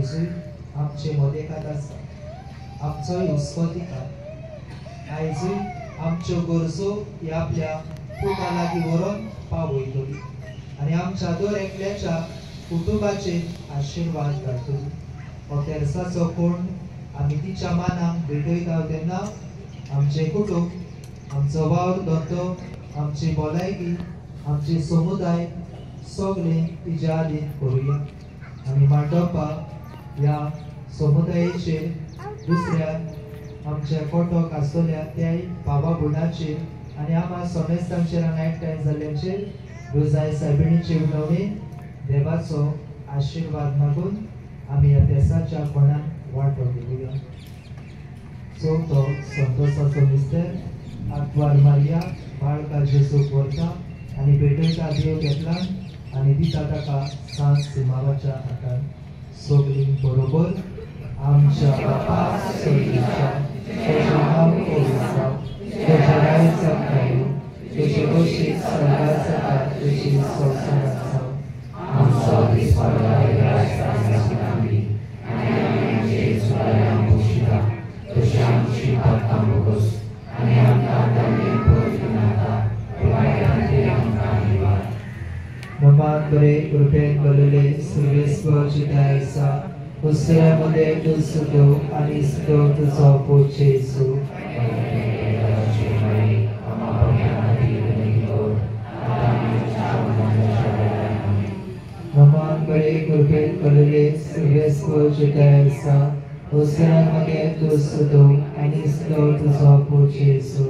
आयजूय आमचे मदेकात आसा, आमचोय हुस्को दिता। आयजूय आमच्यो गरजो ही आपल्या पुता लागीं व्हरून पावयतली आनी आमच्या दर एकल्याच्या कुटुंबाचेर आशिर्वाद धाडटली। हो तेरसाचो कोण आमी तिच्या मानाक भेटयता तेन्ना आमचे कुटुंब, आमचो वावर धंदो, आमची भलायकी, आमचे समुदाय सगळे तिच्या आदीन करुया। आमी मांडोवपा ह्या समुदायाचेर दुसऱ्या आमच्या कोटोक आसतल्या त्याय भावा भयणांचेर आनी आम्हा सोमेस्तांचेर हांगा एकठांय जाल्ल्यांचेर रोजाय सायबिणीचे उलोवणी देवाचो आशिर्वाद मागून आमी ह्या देसाच्या कोणाक वांटो दिवया। चवथो संतोसाचो मिस्तेर आंतवार मारिया बाळका जेसूक व्हरता आनी भेटयता देव घेतला आनी दिता ताका सांत सिमावाच्या हातान। सगळीं बरोबर आमच्या बापा स्वर्गीच्या तेजें नांव पवित्र जावं, तेजें राज्य जावं, तेजी कशी स्वर्गांत जाता तशी संवसारांत जावं। आमचो दिसपट्टो आज तांकां आमी आनी आमचे सुदारणाक पोशिता तशी आमची पातकां बोगस आनी आमकां दंडेन पडूं नाका पूण वायटांतल्यान आमकां निवार। नमान बरे कृपेन भरलेले सर्वेस्वर चिताय आसा, हुस्त्यामध्ये तूं सुदो आनी सुदो तुजो पूज्य येसू। नमान बरे कृपेन भरलेले सर्वेस्वर चिताय आसा, हुस्त्यामध्ये तूं सुदो आनी सुदो तुजो पूज्य येसू।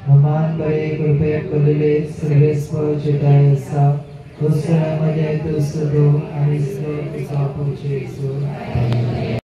नमान बरे कृपेन भरलेले सर्वेस्वर चिताय आसा, हुस्त्यामध्ये तूं सुदो आनी सुदो तुजो पूज्य येसू।